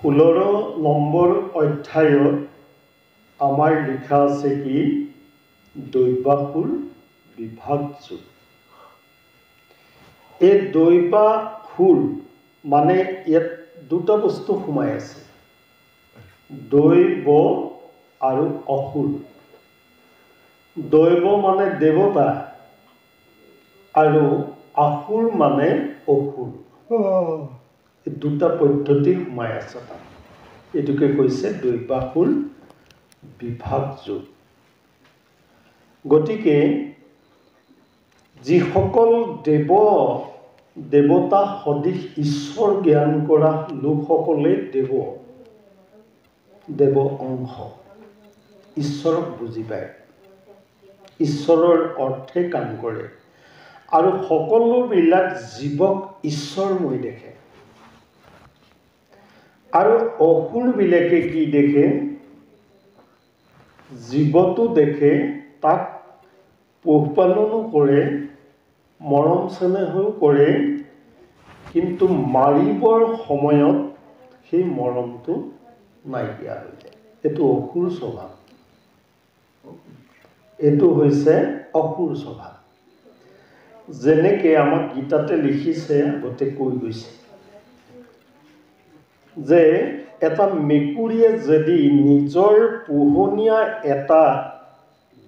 16 number অধ্যায়ত আমাৰ লিখা আছে কি দৈবাসুৰ বিভাগ যুগ। এই দৈবাসুৰ মানে ইয়াত দুটা বস্তু সোমাই আছে, দৈব আৰু অসুৰ। দৈব মানে দেৱতা আৰু আসুৰ মানে অসুৰ। এই দুটা পদ্ধতি সোমাই আছে তাত। এইটোকে কৈছে দৈবাসুৰ বিভাগ যুগ। গতিকে যিসকল দেৱতা সদৃশ ঈশ্বৰ জ্ঞান কৰা লোকসকলে দেৱ অংশ ঈশ্বৰক বুজি পায়, ঈশ্বৰৰ অৰ্থে কাম কৰে আৰু সকলোবিলাক জীৱক ঈশ্বৰময় দেখে। আৰু অসুৰবিলাকে কি দেখে? জীৱটো দেখে, তাক পোহপালনো কৰে, মৰম চেনেহো কৰে, কিন্তু মাৰিবৰ সময়ত সেই মৰমটো নাইকিয়া হৈ যায়। এইটো অসুৰ স্বভাৱ। এইটো হৈছে অসুৰ স্বভাৱ। যেনেকৈ আমাক গীতাতে লিখিছে, আগতে কৈ গৈছে যে এটা মেকুৰীয়ে যদি নিজৰ পোহনীয়া এটা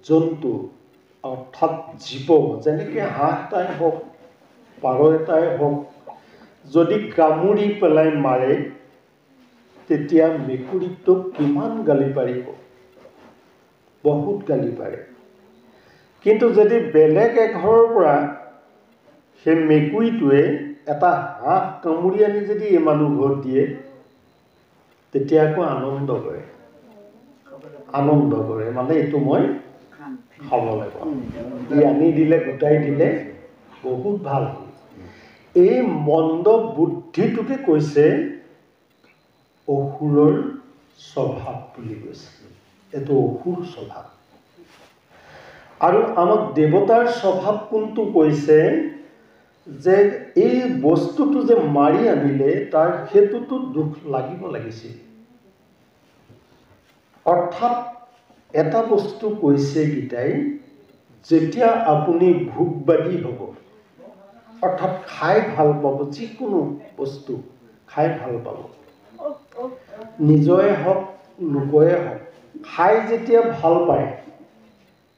জন্তু অৰ্থাৎ জীৱ, যেনেকৈ হাঁহ এটাই হওক, পাৰ এটাই হওক, যদি কামুৰি পেলাই মাৰে, তেতিয়া মেকুৰীটোক কিমান গালি পাৰিব? বহুত গালি পাৰে। কিন্তু যদি বেলেগ এঘৰৰ পৰা সেই মেকুৰীটোৱে এটা হাঁহ কামুৰি আনি যদি এই মানুহ ঘৰত দিয়ে, তেতিয়া আকৌ আনন্দ কৰে। মানে এইটো মই খাব লাগিব, ই আনি দিলে, গোটাই দিলে, বহুত ভাল। এই মন্দ বুদ্ধিটোকে কৈছে অসুৰৰ স্বভাৱ বুলি কৈছে। এইটো অসুৰ স্বভাৱ। আৰু আমাক দেৱতাৰ স্বভাৱ কোনটো কৈছে? যে এই বস্তুটো যে মাৰি আনিলে তাৰ সেইটোতো দুখ লাগিব লাগিছিল। অৰ্থাৎ এটা বস্তু কৈছে গীতাই, যেতিয়া আপুনি ভোগবাদী হ'ব, অৰ্থাৎ খাই ভাল পাব, যিকোনো বস্তু খাই ভাল পাব, নিজৰে হওক লোকৰে হওক, খাই যেতিয়া ভাল পায়,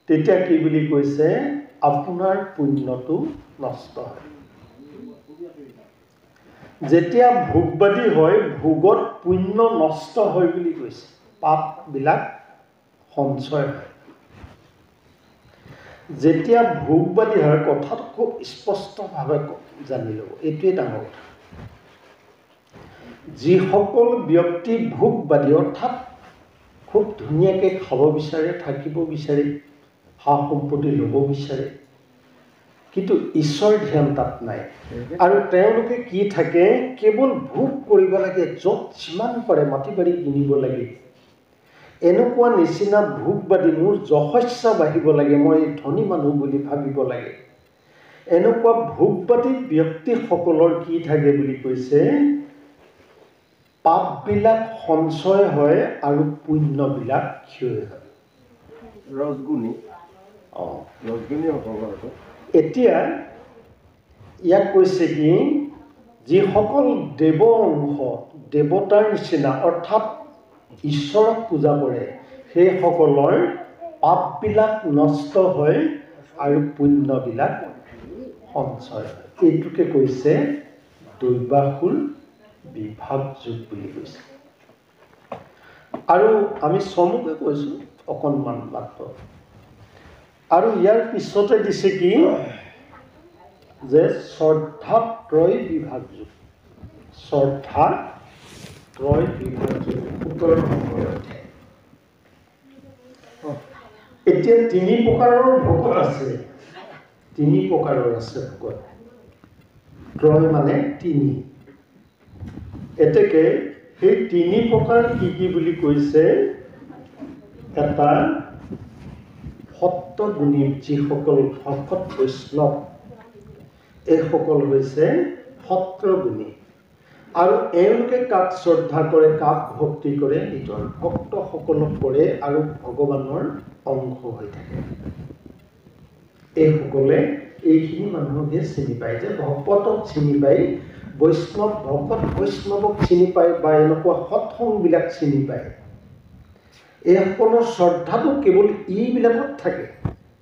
তেতিয়া কি বুলি কৈছে? আপোনাৰ পুণ্যটো নষ্ট হয়। যেতিয়া ভোগবাদী হয়, ভোগত পুণ্য নষ্ট হয় বুলি কৈছে, পাপবিলাক সঞ্চয় হয়। যেতিয়া ভোগবাদী হয়, কথাটো খুব স্পষ্টভাৱে জানি ল'ব, এইটোৱে ডাঙৰ কথা। যিসকল ব্যক্তি ভোগবাদী, অৰ্থাৎ খুব ধুনীয়াকৈ খাব বিচাৰে, থাকিব বিচাৰে, সা সম্পত্তি ল'ব বিচাৰে, কিন্তু ঈশ্বৰ ধ্যান তাত নাই। আৰু তেওঁলোকে কি থাকে? কেৱল ভোগ কৰিব লাগে, য'ত যিমান পাৰে মাটি বাৰী কিনিব লাগে, এনেকুৱা নিচিনা ভোগবাদী। মোৰ যশস্যা বাঢ়িব লাগে, মই ধনী মানুহ বুলি ভাবিব লাগে। এনেকুৱা ভোগবাদী ব্যক্তিসকলৰ কি থাকে বুলি কৈছে? পাপবিলাক সঞ্চয় হয় আৰু পুণ্যবিলাক ক্ষয় হয়। ৰজগুণী। এতিয়া ইয়াক কৈছে কি? যিসকল দেৱ অংশ, দেৱতাৰ নিচিনা, অৰ্থাৎ ঈশ্বৰক পূজা কৰে, সেইসকলৰ পাপবিলাক নষ্ট হয় আৰু পুণ্যবিলাক সঞ্চয় হয়। এইটোকে কৈছে দৈবাসুৰ বিভাগ যুগ বুলি কৈছে। আৰু আমি চমুকৈ কৈছোঁ অকণমান মাত্ৰ। আৰু ইয়াৰ পিছতে দিছে কি? যে শ্ৰদ্ধাত্ৰয় বিভাগ যুগ। শ্ৰদ্ধাত্ৰয় বিভাগ যুগ 17 নম্বৰ অধ্যায়। এতিয়া 3 প্ৰকাৰৰ ভকত আছে। 3 প্ৰকাৰৰ আছে ভকত। ত্ৰয় মানে 3। এতেকে সেই 3 প্ৰকাৰ কি বুলি কৈছে? এটা সত্যগুণী যিসকল ভকত বৈষ্ণৱ, এইসকল হৈছে সত্যগুণী। আৰু এওঁলোকে কাক শ্ৰদ্ধা কৰে, কাক ভক্তি কৰে, নিজৰ ভক্তসকলক কৰে আৰু ভগৱানৰ অংশ হৈ থাকে। এইসকলে এইখিনি মানুহকে চিনি পায়, যে ভকতক চিনি পায়, বৈষ্ণৱ ভকত বৈষ্ণৱক চিনি পায়, বা এনেকুৱা সৎসংগবিলাক চিনি পায়। এইসকলৰ শ্ৰদ্ধাটো কেৱল এইবিলাকত থাকে,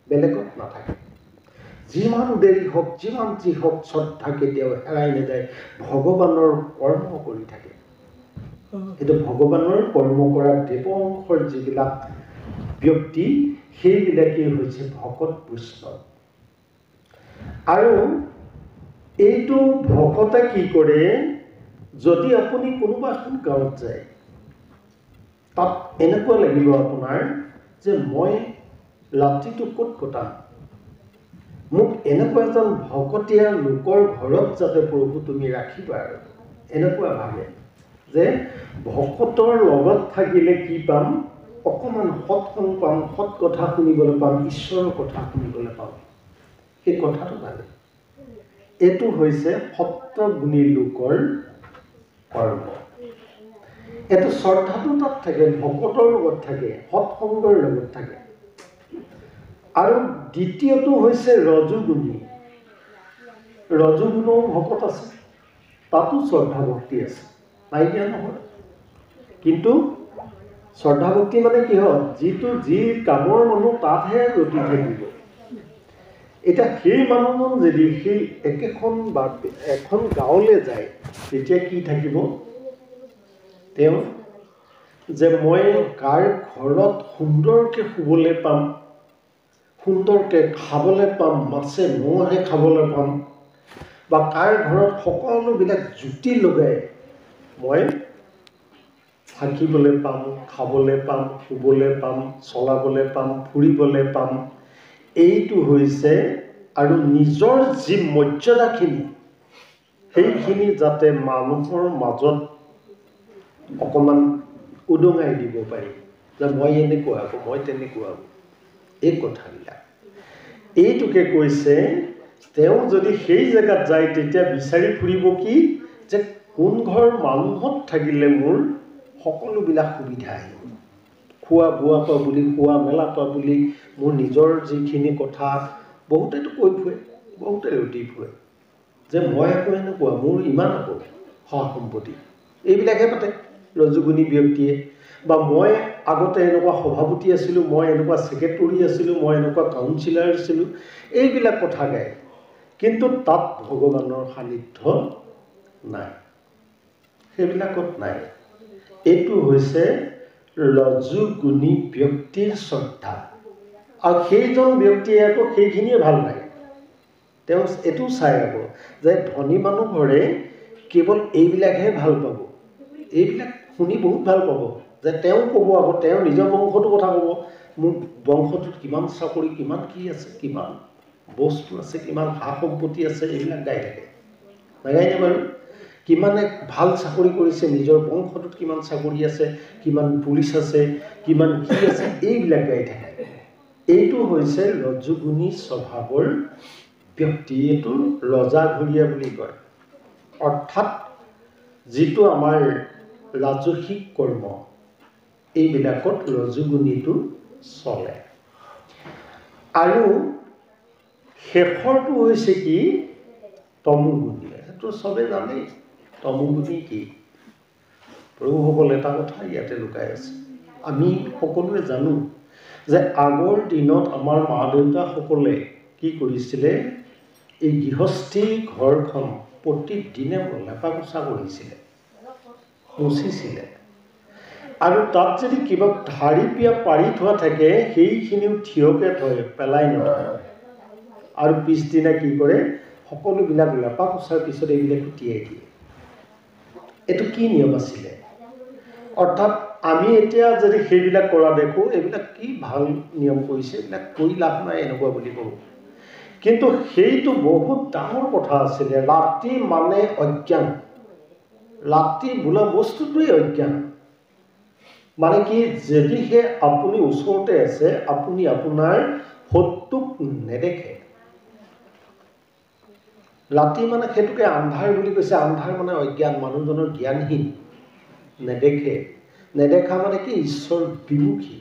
বেলেগত নাথাকে। যিমান দেৰি হওক, যিমান যি হওক, শ্ৰদ্ধা কেতিয়াও হেৰাই নাযায়, ভগৱানৰ কৰ্ম কৰি থাকে। এইটো ভগৱানৰ কৰ্ম কৰা দেৱংশৰ যিবিলাক ব্যক্তি, সেইবিলাকেই হৈছে ভকত বৈষ্ণৱ। আৰু এইটো ভকতে কি কৰে, যদি আপুনি কোনোবা এখন গাঁৱত যায়, তাত এনেকুৱা লাগিব আপোনাৰ যে মই ৰাতিটো ক'ত কটাম, মোক এনেকুৱা এজন ভকতীয়া লোকৰ ঘৰত যাতে প্ৰভু তুমি ৰাখিবা। আৰু এনেকুৱা ভাবে যে ভকতৰ লগত থাকিলে কি পাম, অকণমান সৎসং পাম, সৎ কথা শুনিবলৈ পাম, ঈশ্বৰৰ কথা শুনিবলৈ পাম। সেই কথাটো ভাবে। এইটো হৈছে সত্ৰগুণী লোকৰ কৰ্ম। এইটো শ্ৰদ্ধাটো তাত থাকে, ভকতৰ লগত থাকে, সৎসংগৰ লগত থাকে। আৰু দ্বিতীয়টো হৈছে ৰজোগুণী। ৰজোগুণও ভকত আছে, তাতো শ্ৰদ্ধা ভক্তি আছে, নাইকিয়া নহয়। কিন্তু শ্ৰদ্ধা ভক্তি মানে কি হয়, যিটো যি কামৰ মানুহ তাতহে ৰতি থাকিব। এতিয়া সেই মানুহজন যদি সেই একেখন বা এখন গাঁৱলৈ যায়, তেতিয়া কি থাকিব, তেওঁ যে মই কাৰ ঘৰত সুন্দৰকৈ শুবলৈ পাম, সুন্দৰকৈ খাবলৈ পাম, মাছে মঙহে খাবলৈ পাম, বা কাৰ ঘৰত সকলোবিলাক জুতি লগাই মই থাকিবলৈ পাম, খাবলৈ পাম, শুবলৈ পাম, চলাবলৈ পাম, ফুৰিবলৈ পাম। এইটো হৈছে, আৰু নিজৰ যি মৰ্যাদাখিনি, সেইখিনি যাতে মানুহৰ মাজত অকণমান উদঙাই দিব পাৰি, যে মই এনেকুৱা হ'ব, মই তেনেকুৱা হ'ব। এই কথাবিলাক, এইটোকে কৈছে, তেওঁ যদি সেই জেগাত যায়, তেতিয়া বিচাৰি ফুৰিব কি, যে কোন ঘৰ মানুহত থাকিলে মোৰ সকলোবিলাক সুবিধা আহিব, খোৱা বোৱা পৰা বুলি, খোৱা মেলা পৰা বুলি, মোৰ নিজৰ যিখিনি কথা, বহুতেতো কৈ ফুৰে, বহুতে ৰতি ফুৰে যে মই আকৌ এনেকুৱা, মোৰ ইমান আকৌ সা সম্পত্তি, এইবিলাকহে পাতে ৰজোগুণী ব্যক্তিয়ে। বা মই আগতে এনেকুৱা সভাপতি আছিলোঁ, মই এনেকুৱা ছেক্ৰেটৰী আছিলোঁ, মই এনেকুৱা কাউন্সিলাৰ আছিলোঁ, এইবিলাক কথা গায়। কিন্তু তাত ভগৱানৰ সান্নিধ্য নাই, সেইবিলাকত নাই। এইটো হৈছে ৰজোগুণী ব্যক্তিৰ শ্ৰদ্ধা। আৰু সেইজন ব্যক্তিয়ে আকৌ সেইখিনিয়ে ভাল লাগে। তেওঁ এইটো চাই আকৌ যে ধনী মানুহ ঘৰে কেৱল এইবিলাকহে ভাল পাব, এইবিলাক শুনি বহুত ভাল পাব, যে তেওঁ ক'ব, আকৌ তেওঁ নিজৰ বংশটোৰ কথা ক'ব, মোৰ বংশটোত কিমান চাকৰি, কিমান কি আছে, কিমান বস্তু আছে, কিমান সা সম্পত্তি আছে, এইবিলাক গাই থাকে, নাগায়নে বাৰু? কিমানে ভাল চাকৰি কৰিছে, নিজৰ বংশটোত কিমান চাকৰি আছে, কিমান পুলিচ আছে, কিমান কি আছে, এইবিলাক গাই থাকে। এইটো হৈছে ৰজোগুণী স্বভাৱৰ ব্যক্তি, এইটো ৰজাঘৰীয়া বুলি কয়। অৰ্থাৎ যিটো আমাৰ ৰাজসিক কৰ্ম, এইবিলাকত ৰজোগুণীটো চলে। আৰু শেষৰটো হৈছে কি, তমোগুণী। সেইটো চবেই জানেই, তমোগুণী কি। প্ৰভুসকল এটা কথা ইয়াতে লুকাই আছে। আমি সকলোৱে জানো যে আগৰ দিনত আমাৰ মা দেউতাসকলে কি কৰিছিলে, এই গৃহস্থী ঘৰখন প্ৰতিদিনে লেপা পোছা কৰিছিলে, মুচিছিলে। আৰু তাত যদি কিবা ঢাৰি পিয়া পাৰি থোৱা থাকে, সেইখিনিও থিয়কৈ থয়, পেলাই নথয়। আৰু পিছদিনা কি কৰে, সকলোবিলাক লেপা পোছাৰ পিছত এইবিলাক তিয়াই দিয়ে। এইটো কি নিয়ম আছিলে? অৰ্থাৎ আমি এতিয়া যদি সেইবিলাক কৰা দেখোঁ, এইবিলাক কি ভাল নিয়ম কৰিছে, এইবিলাক কৰি লাভ নাই, এনেকুৱা বুলি কওঁ। কিন্তু সেইটো বহুত ডাঙৰ কথা আছিলে। ৰাতি মানে অজ্ঞান, ৰাতি বোলা বস্তুটোৱেই অজ্ঞান। মানে কি, যদিহে আপুনি ওচৰতে আছে, আপুনি আপোনাৰ শত্ৰুক নেদেখে। ৰাতি মানে সেইটোকে আন্ধাৰ বুলি কৈছে। আন্ধাৰ মানে অজ্ঞান, মানুহজনৰ জ্ঞানহীন, নেদেখে। নেদেখা মানে কি ঈশ্বৰ বিমুখী,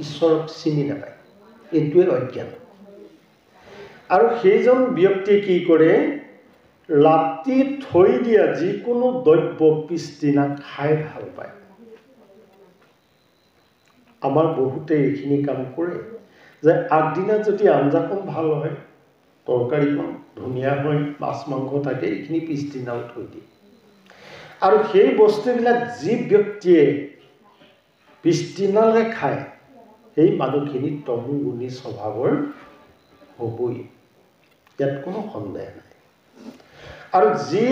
ঈশ্বৰক চিনি নাপায়, এইটোৱে অজ্ঞান। আৰু সেইজন ব্যক্তিয়ে কি কৰে, ৰাতি থৈ দিয়া যিকোনো দ্ৰব্য পিছদিনা খাই ভাল পায়। আমাৰ বহুতে এইখিনি কাম কৰে যে আগদিনা যদি আঞ্জাখন ভাল হয়, তৰকাৰীখন ধুনীয়া হয়, মাছ মাংস থাকে, এইখিনি পিছদিনাও থৈ দিয়ে। আৰু সেই বস্তুবিলাক যি ব্যক্তিয়ে পিছদিনালৈ খায়, সেই মানুহখিনি তমোগুণী স্বভাৱৰ হ'বই, ইয়াত কোনো সন্দেহ নাই। আৰু যি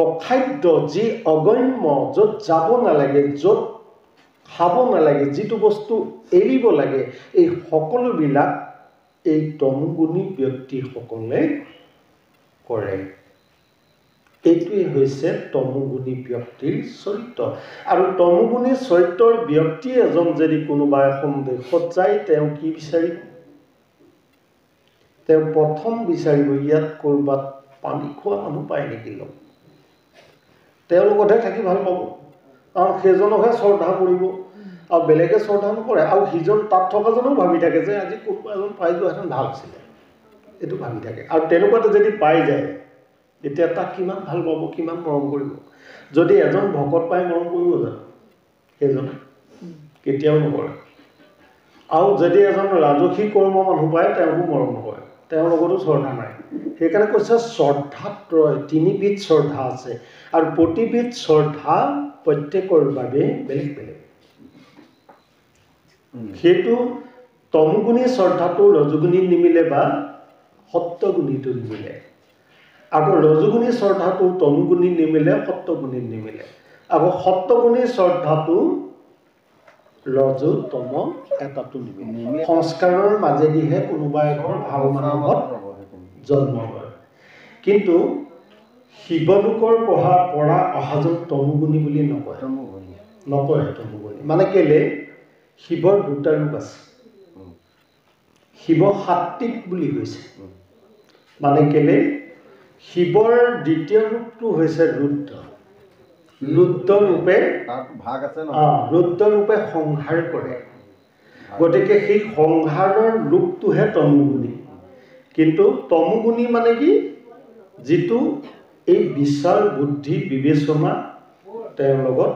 অখাদ্য, যি অগম্য, য'ত যাব নালাগে, য'ত খাব নালাগে, যিটো বস্তু এৰিব লাগে, এই সকলোবিলাক এই তমোগুণী ব্যক্তিসকলে কৰে। এইটোৱে হৈছে তমোগুণী ব্যক্তিৰ চৰিত্ৰ। আৰু তমোগুণী চৰিত্ৰৰ ব্যক্তি এজন যদি কোনোবা এখন দেশত যায়, তেওঁ কি বিচাৰিব? তেওঁ প্ৰথম বিচাৰিব ইয়াত ক'ৰবাত পানী খোৱা মানুহ পায় নেকি লগ। তেওঁৰ লগতহে থাকি ভাল পাব, কাৰণ সেইজনকহে শ্ৰদ্ধা কৰিব আৰু বেলেগে শ্ৰদ্ধা নকৰে। আৰু সিজন তাত থকাজনেও ভাবি থাকে যে আজি কোনোবা এজন পাই যোৱাহেঁতেন ভাল আছিলে, এইটো ভাবি থাকে। আৰু তেনেকুৱাতে যদি পাই যায়, তেতিয়া তাক কিমান ভাল পাব, কিমান মৰম কৰিব। যদি এজন ভকত পাই মৰম কৰিব জানো? সেইজনে কেতিয়াও নকৰে। আৰু যদি এজন ৰাজসী কৰ্ম মানুহ পায়, তেওঁকো মৰম নকৰে, তেওঁৰ লগতো শ্ৰদ্ধা নাই। সেইকাৰণে কৈছে শ্ৰদ্ধাত্ৰয়, তিনিবিধ শ্ৰদ্ধা আছে। আৰু প্ৰতিবিধ শ্ৰদ্ধা প্ৰত্যেকৰ বাবে বেলেগ বেলেগ। সেইটো তমোগুণী শ্ৰদ্ধাটো ৰজোগুণীত নিমিলে বা সত্যগুণীটো নিমিলে। আকৌ ৰজোগুণী শ্ৰদ্ধাটো তমোগুণীত নিমিলে, সত্যগুণীত নিমিলে। আকৌ সত্যগুণী শ্ৰদ্ধাটো ৰজ তম এটাটো নিমিলে। সংস্কাৰৰ মাজেদিহে কোনোবা এঘৰ ভাল মানুহত জন্ম হয়। কিন্তু শিৱলোকৰ পৰা অহাজন তমোগুণী বুলি নকয়, নকয় তমোগুণী। মানে কেলে, শিৱৰ দুটা ৰূপ আছে। শিৱ সাত্বিক বুলি কৈছে, মানে কেলে শিৱৰ দ্বিতীয় ৰূপটো হৈছে ৰুদ্ৰ। ৰুদ্ৰৰূপে ৰুদ্ৰৰূপে সংহাৰ কৰে। গতিকে সেই সংহাৰৰ ৰূপটোহে তমোগুণী। কিন্তু তমোগুণী মানে কি, যিটো এই বিচাৰ বুদ্ধি বিবেচনা তেওঁৰ লগত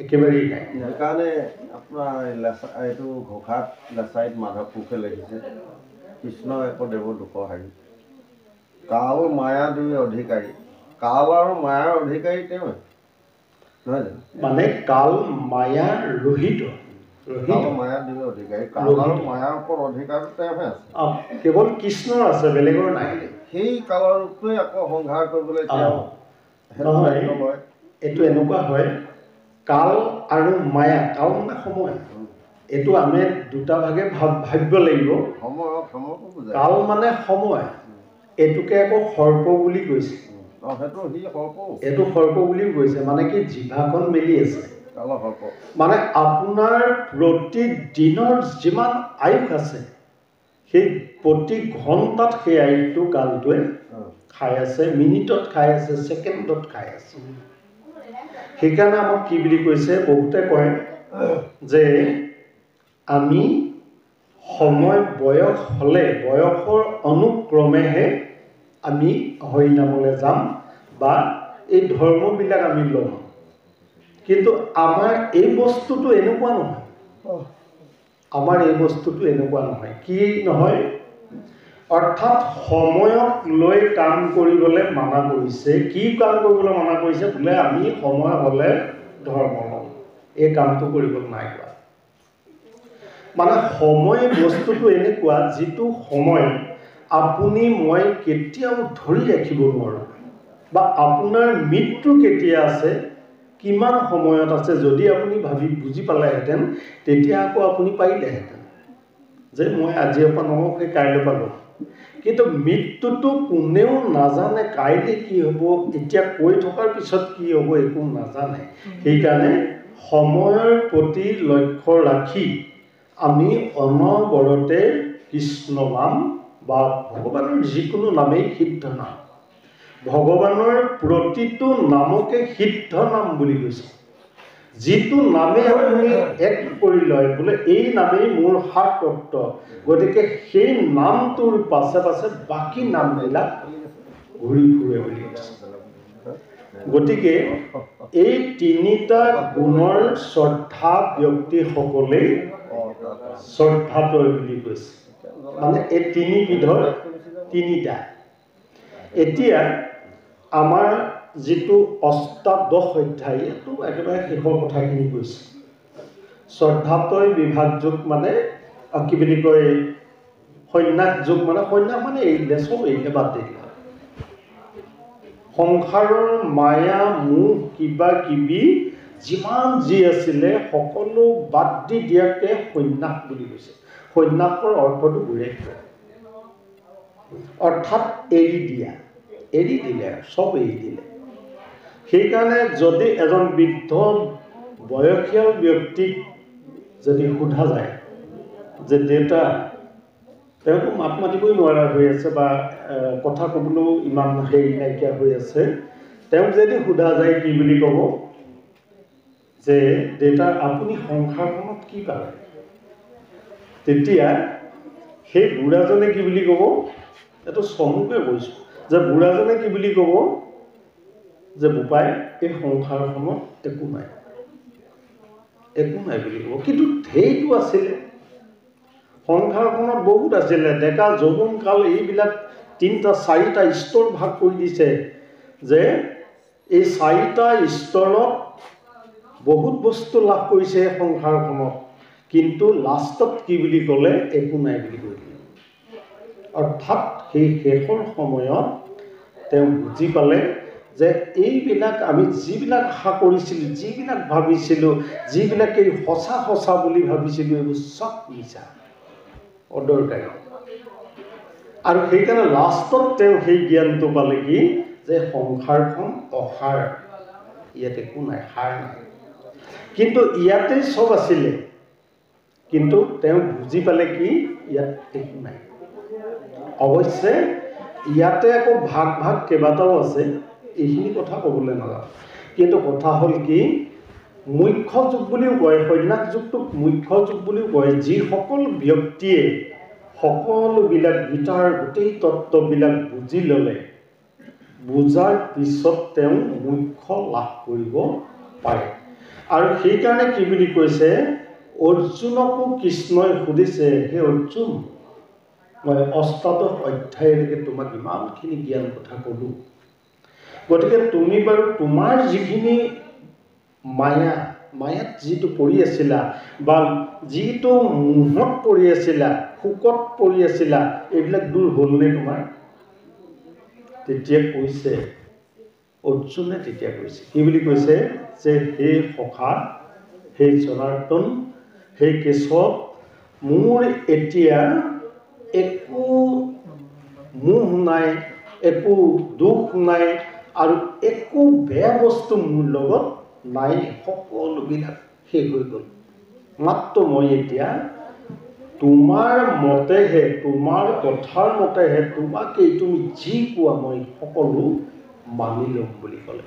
একেবাৰেই নাই। সেইকাৰণে আপোনাৰ এইটো ঘোষাত লেচাইত মাধৱ পুৰুষে লিখিছে, কৃষ্ণ এক দেৱ দুঃখহাৰী, কাল মায়া দুই অধিকাৰী। কাল আৰু মায়াৰ অধিকাৰী তেওঁ, নহয় জানো? মানে কাল মায়া ৰহিত, কাল মায়া দুই অধিকাৰী, কাল আৰু মায়াৰ ওপৰত অধিকাৰটো তেওঁহে আছে, কেৱল কৃষ্ণৰ আছে, বেলেগৰ নাই। সেই কালৰ ৰূপটোৱে আকৌ সংহাৰ কৰিবলৈ তেওঁ নহয়। এইটো এনেকুৱা হয়, কাল আৰু মায়া, কাল মানে সময়, এইটো আমি দুটা ভাগে ভাবিব লাগিব। কাল মানে সময়, এইটোকে আকৌ সৰ্প বুলি কৈছে। এইটো সৰ্প বুলি কৈছে, মানে কি জিভাখন মেলি আছে, মানে আপোনাৰ প্ৰতিদিনৰ যিমান আয়ুস আছে, সেই প্ৰতি ঘণ্টাত সেই আয়ুসটো কালটোৱে খাই আছে, মিনিটত খাই আছে, ছেকেণ্ডত খাই আছে। সেইকাৰণে আমাক কি বুলি কৈছে, বহুতে কয় যে আমি সময় বয়স হ'লে, বয়সৰ অনুক্ৰমেহে আমি হৰিনামলৈ যাম বা এই ধৰ্মবিলাক আমি ল'ম। কিন্তু আমাৰ এই বস্তুটো এনেকুৱা নহয়, আমাৰ এই বস্তুটো এনেকুৱা নহয়। কি নহয়? অৰ্থাৎ সময়ক লৈ কাম কৰিবলৈ মানা কৰিছে। কি কাম কৰিবলৈ মানা কৰিছে? বোলে আমি সময় হ'লে ধৰ্ম ল'ম, এই কামটো কৰিবলৈ নাই কোৱা। মানে সময় বস্তুটো এনেকুৱা, যিটো সময় আপুনি মই কেতিয়াও ধৰি ৰাখিব নোৱাৰোঁ, বা আপোনাৰ মৃত্যু কেতিয়া আছে, কিমান সময়ত আছে, যদি আপুনি ভাবি বুজি পালেহেঁতেন, তেতিয়া আকৌ আপুনি পাৰিলেহেঁতেন যে মই আজিৰ পৰা নলওঁ, সেই কাইলৈ পৰা ল'ম। কিন্তু মৃত্যুটো কোনেও নাজানে, কাইলৈ কি হ'ব, এতিয়া কৈ থকাৰ পিছত কি হ'ব, একো নাজানে। সেইকাৰণে সময়ৰ প্ৰতি লক্ষ্য ৰাখি আমি অনবৰতে কৃষ্ণ নাম বা ভগৱানৰ যিকোনো নামেই সিদ্ধ নাম ভগৱানৰ প্ৰতিটো নামকে সিদ্ধ নাম বুলি কৈছে। যিটো নামে আপুনি এক কৰি লয় বোলে এই নামেই মোৰ সাৰ তত্ত্ব, গতিকে সেই নামটোৰ পাছে পাছে বাকী নামবিলাক ঘূৰি ফুৰে বুলি কৈছে। গতিকে এই তিনিটা গুণৰ শ্ৰদ্ধা ব্যক্তিসকলেই শ্ৰদ্ধাতয় বুলি কৈছে। মানে এই তিনিবিধৰ তিনিটা। এতিয়া আমাৰ যিটো অষ্টাদশ অধ্যায়, এইটো একেবাৰে শেষৰ কথাখিনি কৈছে। শ্ৰদ্ধাতয় বিভাগ যোগ মানে কি বুলি কয়, সন্ন্যাস যোগ মানে, সন্ন্যাস মানে এৰিলে, চব এৰিলে, বাদ দিলে। সংসাৰৰ মায়া মোহ কিবা কিবি যিমান যি আছিলে সকলো বাদ দি দিয়াকে সন্ন্যাস বুলি কৈছে। সন্ন্যাসৰ অৰ্থটো ঘূৰাই ফুৰে, অৰ্থাৎ এৰি দিয়া, এৰি দিলে, চব এৰি দিলে। সেইকাৰণে যদি এজন বৃদ্ধ বয়সীয়াল ব্যক্তিক যদি সোধা যায় যে দেউতা, তেওঁতো মাত মাতিবই নোৱাৰা হৈ আছে বা কথা ক'বলৈও ইমান হেৰি নাইকিয়া হৈ আছে, তেওঁক যদি সোধা যায় কি বুলি ক'ব যে দেউতা আপুনি সংসাৰখনত কি পালে, তেতিয়া সেই বুঢ়াজনে কি বুলি ক'ব, এইটো চমুকৈ কৈছোঁ যে বুঢ়াজনে কি বুলি ক'ব যে বোপাই এই সংসাৰখনত একো নাই, একো নাই বুলি ক'ব। কিন্তু ঢেৰটো আছিলে, সংসাৰখনত বহুত আছিলে, ডেকা যৌৱন কাল এইবিলাক তিনিটা চাৰিটা স্তৰ ভাগ কৰি দিছে যে এই চাৰিটা স্তৰত বহুত বস্তু লাভ কৰিছে সংসাৰখনত, কিন্তু লাষ্টত কি বুলি ক'লে একো নাই বুলি কৈ দিলে। অৰ্থাৎ সেই শেষৰ সময়ত তেওঁ বুজি পালে যে এইবিলাক আমি যিবিলাক আশা কৰিছিলোঁ, যিবিলাক ভাবিছিলোঁ, যিবিলাকে সঁচা সঁচা বুলি ভাবিছিলোঁ, এইবোৰ চব মিছা, অদৰকাৰী। আৰু সেইকাৰণে লাষ্টত তেওঁ সেই জ্ঞানটো পালে কি যে সংসাৰখন অসাৰ, ইয়াত একো নাই, সাৰ নাই। কিন্তু ইয়াতেই চব আছিলে, কিন্তু তেওঁ বুজি পালে কি ইয়াত একো নাই। অৱশ্যে ইয়াতে আকৌ ভাগ ভাগ কেইবাটাও আছে, এইখিনি কথা ক'বলৈ নাযাওঁ। কিন্তু কথা হ'ল কি মুখ্য যুগ বুলিও কয়, সন্ন্যাস যুগটোক মুখ্য যুগ বুলিও কয়। যিসকল ব্যক্তিয়ে সকলোবিলাক গীতাৰ গোটেই তত্ত্ববিলাক বুজি ল'লে, বুজাৰ পিছত তেওঁ মুখ্য লাভ কৰিব পাৰে। আৰু সেইকাৰণে কি বুলি কৈছে, অৰ্জুনকো কৃষ্ণই সুধিছে, হে অৰ্জুন মই অষ্টাদশ অধ্যায়লৈকে তোমাক ইমানখিনি জ্ঞান কথা ক'লোঁ, গতিকে তুমি বাৰু তোমাৰ যিখিনি মায়াত যিটো পৰি আছিলা বা যিটো মোহত পৰি আছিলা, শোকত পৰি আছিলা, এইবিলাক দূৰ হ'লনে তোমাৰ? তেতিয়া কৈছে অৰ্জুনে, তেতিয়া কৈছে কি বুলি কৈছে যে হে সখা, হে জনাৰ্দন, হে কেশৱ, মোৰ এতিয়া একো মোহ নাই, একো দুখ নাই, আৰু একো বেয়া বস্তু মোৰ লগত নাই, সকলোবিলাক শেষ হৈ গ'ল। মাত্ৰ মই এতিয়া তোমাৰ মতেহে, তোমাৰ কথাৰ মতেহে, তোমাকেই তুমি যি কোৱা মই সকলো মানি ল'ম বুলি ক'লে।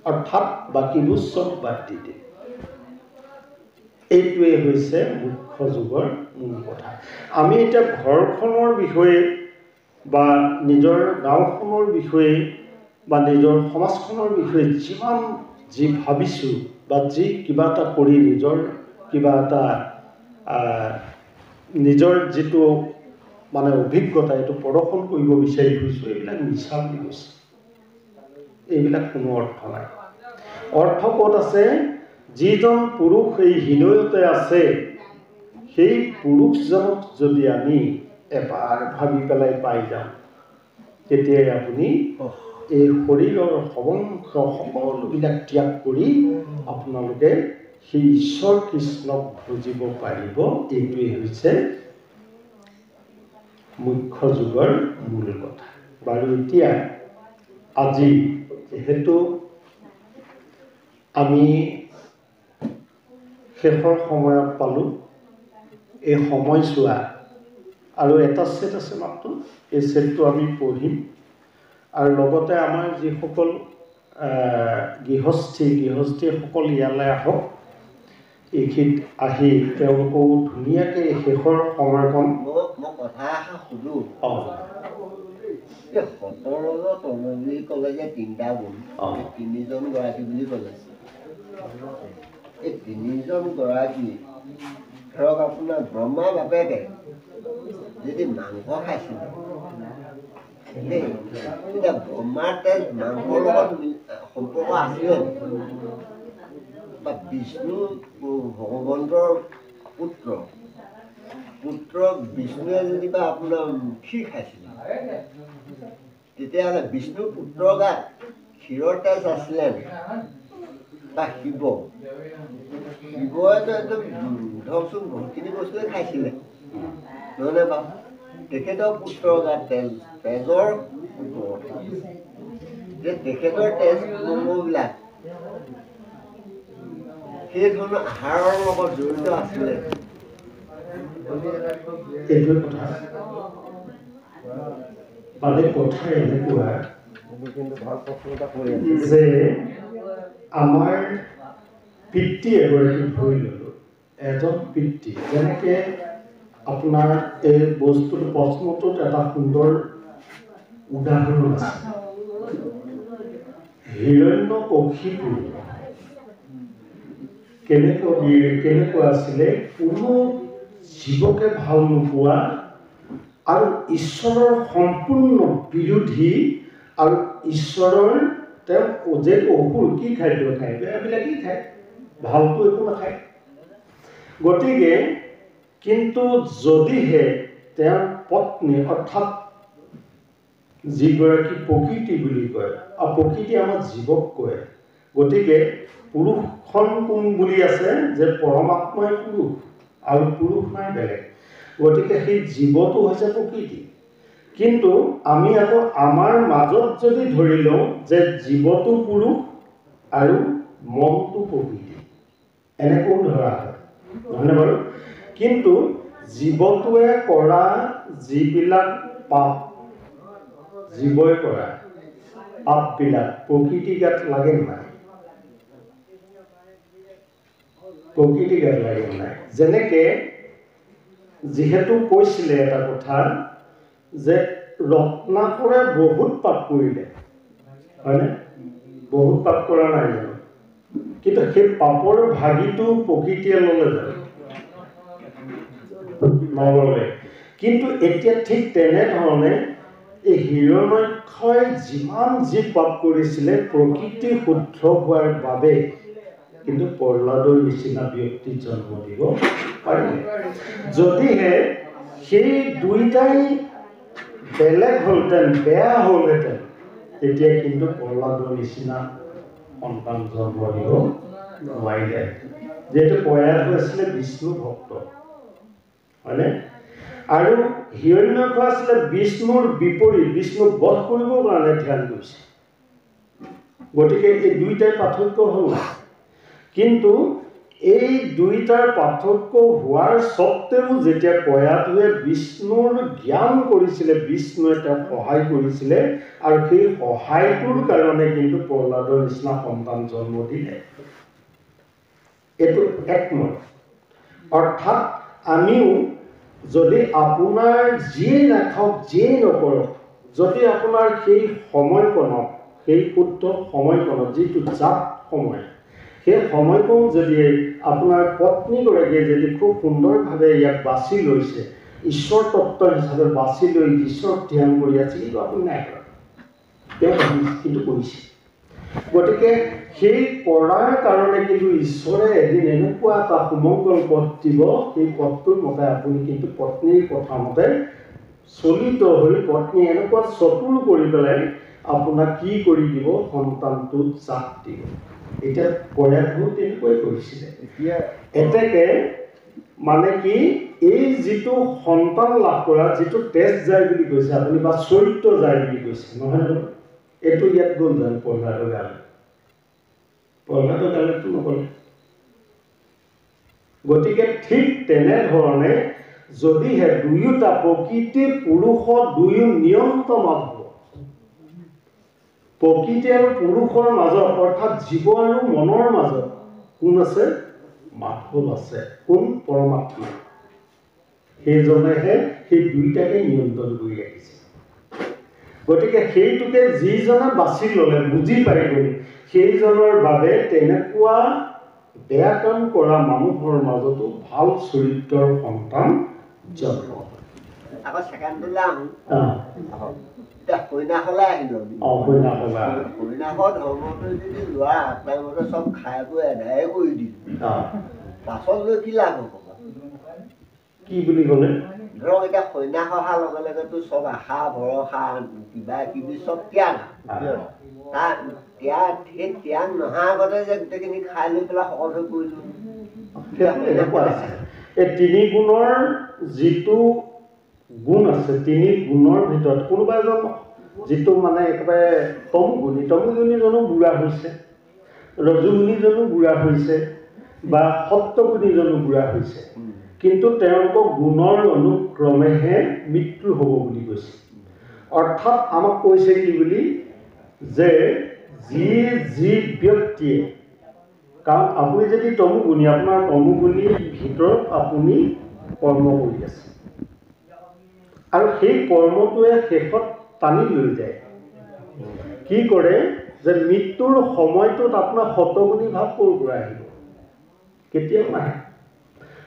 অৰ্থাৎ বাকীবোৰ চব বাদ দি দিয়ে। এইটোৱে হৈছে মুখ্য যুগৰ মূল কথা। আমি এতিয়া ঘৰখনৰ বিষয়ে বা নিজৰ গাঁওখনৰ বিষয়ে বা নিজৰ সমাজখনৰ বিষয়ে যিমান যি ভাবিছোঁ বা যি কিবা এটা কৰি নিজৰ কিবা এটা নিজৰ যিটো মানে অভিজ্ঞতা এইটো প্ৰদৰ্শন কৰিব বিচাৰি ফুৰিছোঁ, এইবিলাক মিছা বুলি কৈছে। এইবিলাক কোনো অৰ্থ নাই। অৰ্থ ক'ত আছে? যিজন পুৰুষ এই হৃদয়তে আছে, সেই পুৰুষজনক যদি আমি এবাৰ ভাবি পেলাই পাই যাওঁ, তেতিয়াই আপুনি এই শৰীৰৰ সমংশ সকলোবিলাক ত্যাগ কৰি আপোনালোকে সেই ঈশ্বৰ কৃষ্ণক বুজিব পাৰিব। এইটোৱেই হৈছে মুখ্য যুগৰ মূল কথা। বাৰু এতিয়া আজি যিহেতু আমি শেষৰ সময়ত পালোঁ, এই সময়ছোৱা আৰু এটা ছেট আছে মাত্ৰ, এই ছেটটো আমি পঢ়িম। আৰু লগতে আমাৰ যিসকল গৃহস্থীসকল ইয়ালৈ আহক, এইখিনিত আহি তেওঁলোকো ধুনীয়াকৈ শেষৰ সময়কণ মই কথা এষাৰ সুধোঁ। এই 17 তম বুলি ক'লে যে 3টা গুণ, 3জন গৰাকী বুলি ক'লে, এই 3জন গৰাকী ধৰক আপোনাৰ ব্ৰহ্মা বাপেকে যদি মাংস খাইছিলে, এতিয়া ব্ৰহ্মাৰ তেজ মাংসৰ লগত সম্পৰ্ক আছিলে বা বিষ্ণু ভগৱন্তৰ পুত্ৰ বিষ্ণুৱে যেনিবা আপোনাৰ ক্ষীৰ খাইছিলে, তেতিয়াহ'লে বিষ্ণুৰ পুত্ৰৰ গাত ক্ষীৰৰ তেজ আছিলে বা শিৱইতো একদম ধৰকচোন বহুতখিনি বস্তুৱে খাইছিলে, নহয়নে বাৰু? তেখেতৰ পুত্ৰৰ গাত তেজৰ যে তেখেতৰ তেজ মংগবিলাক সেই ধৰণৰ আহাৰৰ লগত জড়িত আছিলে। এইটো কথা মানে কথা এনেকুৱা যে আমাৰ পিতৃ এগৰাকী ধৰি ল'লোঁ, এজন পিতৃ যেনেকৈ আপোনাৰ এই বস্তুটো প্ৰশ্নটোত এটা সুন্দৰ উদাহৰণ আছে। হিৰণ্যকশিপু কেনেকুৱা আছিলে, কোনো জীৱকে ভাল নোপোৱা আৰু ঈশ্বৰৰ সম্পূৰ্ণ বিৰোধী, আৰু ঈশ্বৰৰ তেওঁ যিহেতু অসুৰ কি খাদ্য খায়, বেয়াবিলাকেই খায়, ভালটো একো নাখায়। গতিকে কিন্তু যদিহে তেওঁৰ পত্নী অৰ্থাৎ যিগৰাকী প্ৰকৃতি বুলি কয়, আৰু প্ৰকৃতি আমাৰ জীৱক কয়, গতিকে পুৰুষখন কোন বুলি আছে যে পৰমাত্মাই পুৰুষ আৰু পুৰুষ নাই বেলেগ, গতিকে সেই জীৱটো হৈছে প্ৰকৃতি। কিন্তু আমি আকৌ আমাৰ মাজত যদি ধৰি লওঁ যে জীৱটো পুৰুষ আৰু মনটো প্ৰকৃতি, এনেকৈও ধৰা হয়, নহয়নে বাৰু? কিন্তু জীৱটোৱে কৰা যিবিলাক পাপ, জীৱই কৰা পাপবিলাক প্ৰকৃতি গাত লাগে নাই? প্ৰকৃতি গাত লাগে নাই? যেনেকৈ যিহেতু কৈছিলে এটা কথা যে ৰত্নাকৰে বহুত পাপ কৰিলে, হয়নে? বহুত পাপ কৰা নাই জানো? কিন্তু সেই পাপৰ ভাগিটো প্ৰকৃতিয়ে ল'লে জানো? নল'লে। কিন্তু এতিয়া ঠিক তেনেধৰণে এই হিৰণ্যক্ষই যিমান যি পাপ কৰিছিলে, প্ৰকৃতি শুদ্ধ হোৱাৰ বাবে কিন্তু প্ৰহ্লাদৰ নিচিনা ব্যক্তিৰ জন্ম দিব পাৰিলে। যদিহে সেই দুইটাই বেলেগ হ'লহেঁতেন, বেয়া হ'লহেঁতেন, তেতিয়া কিন্তু প্ৰহ্লাদৰ নিচিনা সন্তান জন্ম দিব নোৱাৰিলে। যিহেতু প্ৰয়াস হৈছিলে বিষ্ণু ভক্ত, হয়নে? আৰু হিৰণ্যক্ষ আছিলে বিষ্ণুৰ বিপৰীত, বিষ্ণুক বধ কৰিবৰ কাৰণে ধ্যান কৰিছে। গতিকে এই দুইটাই পাৰ্থক্য হ'ল। কিন্তু এই দুইটাৰ পাৰ্থক্য হোৱাৰ স্বত্তেও যেতিয়া প্ৰয়াসটোৱে বিষ্ণুৰ জ্ঞান কৰিছিলে, বিষ্ণুৱে তেওঁক সহায় কৰিছিলে, আৰু সেই সহায়টোৰ কাৰণে কিন্তু প্ৰহ্লাদৰ নিচিনা সন্তান জন্ম দিলে। এইটো একমত। অৰ্থাৎ আমিও যদি আপোনাৰ যিয়েই নাখাওক, যিয়েই নকৰক, যদি আপোনাৰ সেই সময়কণত, সেই শুদ্ধ সময়কণত, যিটো জাত সময়, সেই সময়কণ যদি আপোনাৰ পত্নীগৰাকীয়ে যদি খুব সুন্দৰভাৱে ইয়াক বাছি লৈছে, ঈশ্বৰ তত্ত্ব হিচাপে বাছি লৈ ঈশ্বৰ ধ্যান কৰি আছে, কিন্তু আপুনি নাই কৰা, তেওঁ কিন্তু কৰিছে। গতিকে সেই কৰাৰ কাৰণে কিন্তু ঈশ্বৰে এদিন এনেকুৱা এটা সুমংগল পথ দিব, সেই পথটোৰ মতে আপুনি কিন্তু পত্নীৰ কথা মতে চলিত হৈ পত্নী এনেকুৱা চতুৰ কৰি পেলাই আপোনাক কি কৰি দিব, সন্তানটো জাত দিব। এতিয়া প্ৰয়াসবোৰ তেনেকুৱাই কৰিছিলে। এতেকে মানে কি, এই যিটো সন্তান লাভ কৰা, যিটো তেজ যায় বুলি কৈছে আপুনি, বা চৰিত্ৰ যায় বুলি কৈছে, নহয় জানো? এইটো ইয়াত গ'ল জানো প্ৰহ্লাদৰ গালে? প্ৰহ্লাদৰ গালেতো নগ'লে। গতিকে ঠিক তেনেধৰণে যদিহে দুয়োটা প্ৰকৃতি পুৰুষৰ দুয়ো নিয়ন্ত্ৰণত হ'ব, প্ৰকৃতি আৰু পুৰুষৰ মাজত অৰ্থাৎ জীৱ আৰু মনৰ মাজত কোন আছে? মাধৱ আছে। কোন? পৰমাত্মা। সেইজনেহে সেই দুইটাকে নিয়ন্ত্ৰণ কৰি ৰাখিছে। গতিকে সেইটোকে যিজনে বাছি ল'লে, বুজি পাই গ'ল, সেইজনৰ বাবে তেনেকুৱা বেয়া কাম কৰা মানুহৰ মাজতো ভাল চৰিত্ৰৰ সন্তান জন্ম হয়। আকৌ ছেকেণ্ডলৈ আহোঁ। এতিয়া সৈনাখলৈ আহিলোঁ। সৈনাখৰ ধৰ্মটো যদি লোৱা আপোনালোকে চব খাই বৈ এদায়ে কৰি দিলোঁ, পাছত লৈ কি লাভ হ'ব? কি বুলি ক'লে? ধৰক এতিয়া সৈন্যাস অহাৰ লগে লগেতো চব আশা ভৰসা কিবা কিবি চব ত্যাগ। সেই ত্যাগ নোহোৱাৰ আগতে যে গোটেইখিনি খাই লৈ পেলাই সকল হৈ পৰিলোঁ। এনেকুৱা আছে, এই তিনি গুণৰ যিটো গুণ আছে, তিনি গুণৰ ভিতৰত কোনোবা এজন যিটো মানে একেবাৰে তমগুণীজনো বুঢ়া হৈছে, ৰজুগুণীজনো বুঢ়া হৈছে, বা সত্যগুণীজনো বুঢ়া হৈছে, কিন্তু তেওঁলোকক গুণৰ অনুক্ৰমেহে মৃত্যু হ'ব বুলি কৈছে। অৰ্থাৎ আমাক কৈছে কি বুলি, যে যি ব্যক্তিয়ে, কাৰণ আপুনি যদি তমুগুণী, আপোনাৰ তমুগুণীৰ ভিতৰত আপুনি কৰ্ম কৰি আছে, আৰু সেই কৰ্মটোৱে শেষত টানি লৈ যায়। কি কৰে যে মৃত্যুৰ সময়টোত আপোনাৰ শতগুণী ভাৱ ক'ৰ পৰা আহিব? কেতিয়াও নাহে।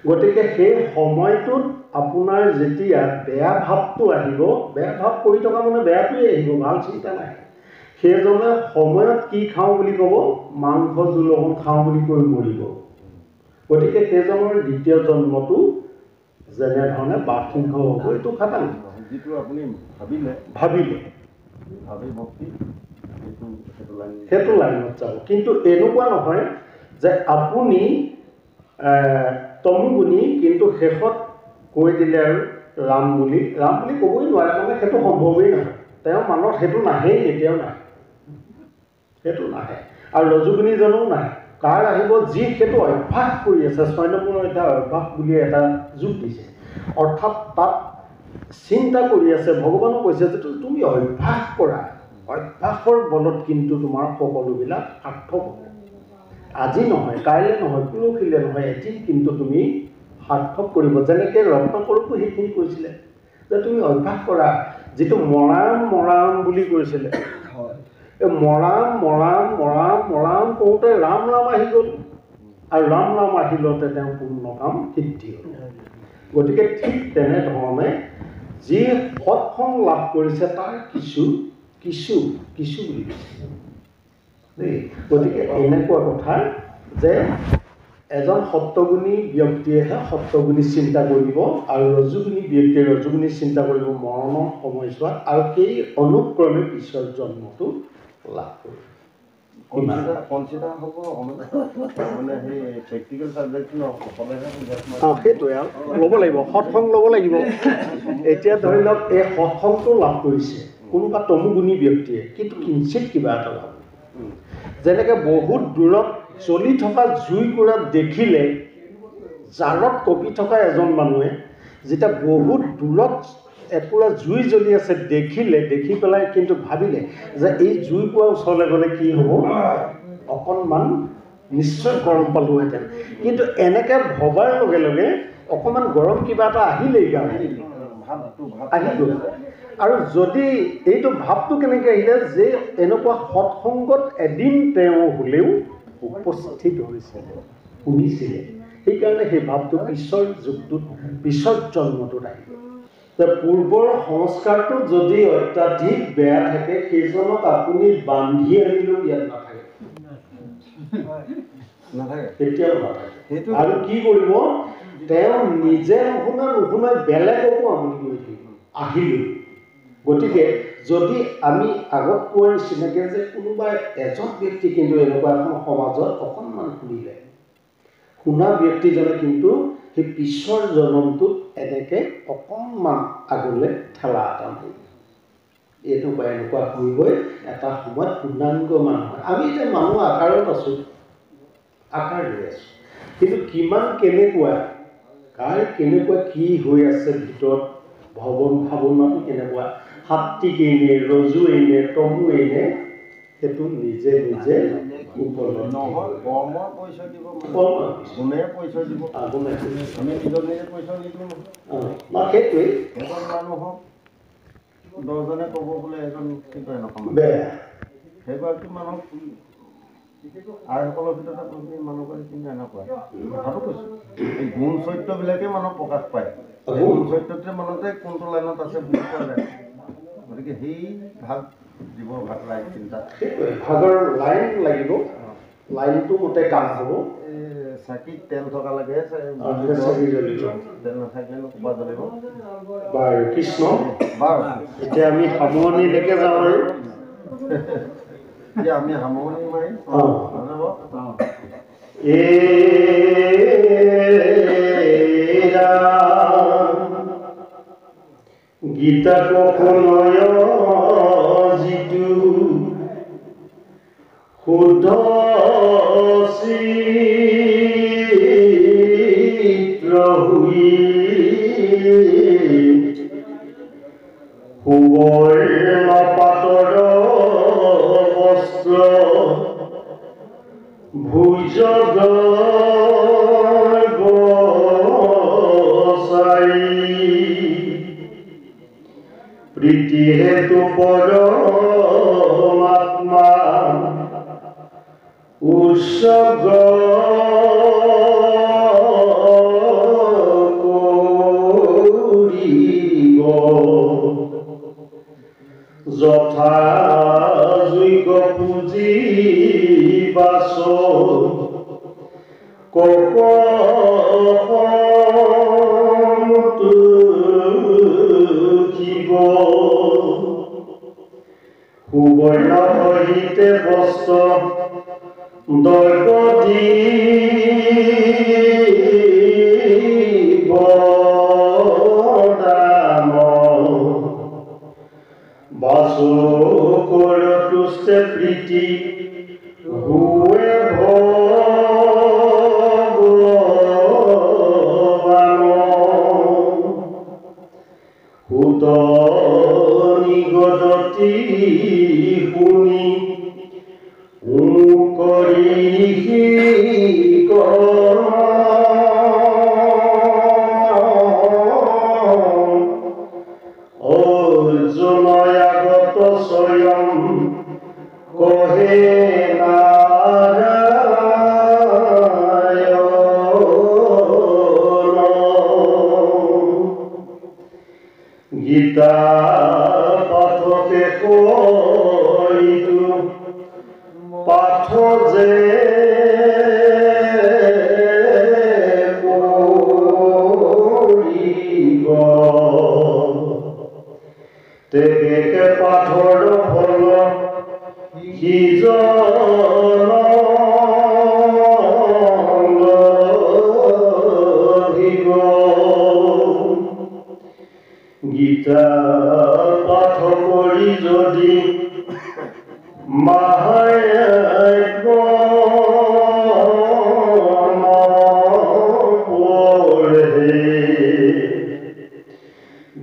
গতিকে সেই সময়টোত আপোনাৰ যেতিয়া বেয়া ভাৱটো আহিব, বেয়া ভাৱ কৰি থকা মানে বেয়াটোৱে আহিব, ভাল চিন্তা নাই। সেইজনে সময়ত কি খাওঁ বুলি ক'ব? মাংস জোল অকণ খাওঁ বুলি কৈ মৰিব। গতিকে সেইজনৰ দ্বিতীয় জন্মটো যেনেধৰণে বাঘসিংহ হ'ব, এইটো খাটাং। যিটো আপুনি ভাবিলে ভাবি ভক্তি সেইটো লাইনত যাব। কিন্তু এনেকুৱা নহয় যে আপুনি তমুগুণী কিন্তু শেষত কৈ দিলে আৰু ৰাম বুলি ক'বই নোৱাৰে, মানে সেইটো সম্ভৱেই নহয়। তেওঁৰ মনত সেইটো নাহেই, কেতিয়াও নাহে, সেইটো নাহে। আৰু ৰজুগুণীজনো নাহে। কাৰ আহিব? যি সেইটো অভ্যাস কৰি আছে। 6 নম্বৰ এটা অভ্যাস বুলি এটা যোগ দিছে। অৰ্থাৎ তাত চিন্তা কৰি আছে, ভগৱানো কৈছে যে তুমি অভ্যাস কৰা, অভ্যাসৰ বলত কিন্তু তোমাৰ সকলোবিলাক সাৰ্থক হ'ব। আজি নহয়, কাইলৈ নহয়, পৰহিলৈ নহয়, এদিন কিন্তু তুমি সাৰ্থক কৰিব। যেনেকৈ ৰত্নাকৰকো সেইখিনি কৈছিলে যে তুমি অভ্যাস কৰা, যিটো মৰাম বুলি কৈছিলে, এই মৰাম কওঁতে ৰাম আহি গ'ল, আৰু ৰাম আহিলতে তেওঁ পূৰ্ণ কাম সিদ্ধি হ'ল। গতিকে ঠিক তেনেধৰণে যি সৎসং লাভ কৰিছে তাৰ কিছু বুলি কৈছে দেই। গতিকে এনেকুৱা কথা যে এজন সত্যগুণী ব্যক্তিয়েহে সত্যগুণী চিন্তা কৰিব, আৰু ৰজুগুণী ব্যক্তিয়ে ৰজুগুণী চিন্তা কৰিব মৰণৰ সময়ছোৱাত, আৰু সেই অনুক্ৰমে পিছৰ জন্মটো লাভ কৰিব। সেইটোৱে আৰু ল'ব লাগিব, সৎসং ল'ব লাগিব। এতিয়া ধৰি লওক এই সৎসংটো লাভ কৰিছে কোনোবা তমুগুণী ব্যক্তিয়ে, কিন্তু কিঞ্চিত কিবা এটা লাভ। যেনেকৈ বহুত দূৰত জ্বলি থকা জুইকুৰা দেখিলে, জাৰত কঁপি থকা এজন মানুহে যেতিয়া বহুত দূৰত একুৰা জুই জ্বলি আছে দেখিলে, দেখি পেলাই কিন্তু ভাবিলে যে এই জুইকুৰা ওচৰলৈ গ'লে কি হ'ব, অকণমান নিশ্চয় গৰম পালোহেঁতেন। কিন্তু এনেকৈ ভবাৰ লগে লগে অকণমান গৰম কিবা এটা আহিলেই গান আহি গ'ল। আৰু যদি এইটো ভাৱটো কেনেকৈ আহিলে, যে এনেকুৱা সৎসংগত এদিন তেওঁ হ'লেও উপস্থিত হৈছিলে, শুনিছিলে, সেইকাৰণে সেই ভাৱটো পিছৰ যুগটোত, পিছৰ জন্মটোত আহিব। পূৰ্বৰ সংস্কাৰটো যদি অত্যাধিক বেয়া থাকে, সেইজনক আপুনি বান্ধি আনিলেও ইয়াত নাথাকে, কেতিয়াও নাথাকে। আৰু কি কৰিব, তেওঁ নিজে নুশুনাই বেলেগকো আমনি কৰি থাকিব আহিলোঁ। গতিকে যদি আমি আগত কোৱাৰ নিচিনাকৈ যে কোনোবা এজন ব্যক্তি কিন্তু এনেকুৱা এখন সমাজত অকণমান শুনা ব্যক্তিজনে কিন্তু সেই পিছৰ জন্মটোত এনেকৈ অকণমান আগলৈ ঠেলা এটা মাৰিব, এনেকুৱা হৈ এটা সময়ত পূৰ্ণাংগ মানুহ হয়। আমি এতিয়া মানুহ আকাৰত আছোঁ, আকাৰ লৈ আছোঁ, কিন্তু কিমান কেনেকুৱা, কাৰ কেনেকুৱা কি হৈ আছে ভিতৰত, ভাৱনাটো কেনেকুৱা, সাত্বিক এনে, ৰজু এনে, তমু এনে, সেইটো নিজে নিজে উপলব্ধি নহয় কৰ্মৰ পৰিচয় দিব গুণে পৰিচয় দিব আমি নিজৰ নিজে পৰিচয় নিদিওঁ নহয় সেইটোৱেই এজন মানুহক 10জনে ক'ব বোলে এজন কিন্তু এনেকুৱা সেইগৰাকী মানুহক আইসকলৰ ভিতৰত আপুনি মানুহগৰাকী কিন্তু এনেকুৱা কথাটো কৈছোঁ এই গুণ চৰিত্ৰবিলাকেই মানুহ প্ৰকাশ পায় গুণ চৰিত্ৰটোৱে মানুহতে কোনটো লাইনত আছে বুলি পোৱা যায় গতিকে সেই ভাগ জীৱৰ ভাগ লাইন চিন্তা ভাগৰ লাইন লাগিব লাইনটো মতে কাম হ'ব চাকিত তেল থকা লাগে তেল নাথাকিলেনো ক'ৰপৰা জ্বলিব বাৰু কৃষ্ণ বাৰু এতিয়া আমি সামৰণিলৈকে যাওঁ আৰু এতিয়া আমি সামৰণি মাৰিম গীতা কখনয় যিটো শুদ্ধ চিত্ৰ হুই সুবৰ্ণ পাতৰ বস্ত্ৰ ভুজগ প্ৰীতি হেতু পৰমাত্মা উৎসৰ্গ কৰিব যথা যোগ্য পুঁজি বাচ সুবৰ্ণ সহিতে বস্ত্ৰ দৈব দিব দান বাসু কৰ তুষ্টে প্ৰীতি হুৱে ভগৱান সুত নিগদতি শুনি কৰি অৰ্জুনয়াগত স্বয়ং কহে নাৰায়ণ গীতা পাঠকে কৈতো পাঠ যে কৰিব তেকে পাঠৰ ফল সিজন লভিব গীতা পাঠ কৰি যদি মাহাত্ম্য পঢ়ে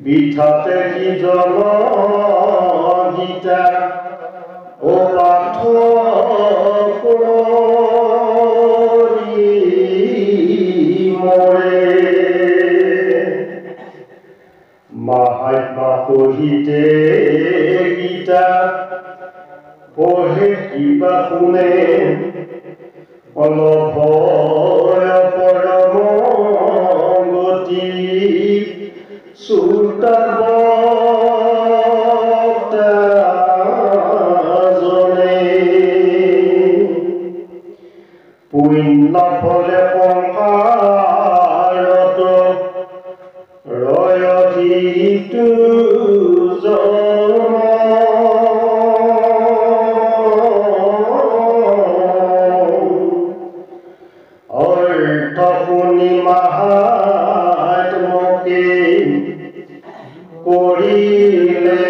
বিঠাতে সিজন গীতা ও পাঠ কৰি মৰে মাহাত্মা পঢ়িতে গীতা পঢ়ে কিবা শুনে অলপ পৰম গতি চুতাজনে পুণ্য ফলে সংসাৰত ৰয়ধিটো অৰ্থ শুনি মাহাত্মকে কৰিলে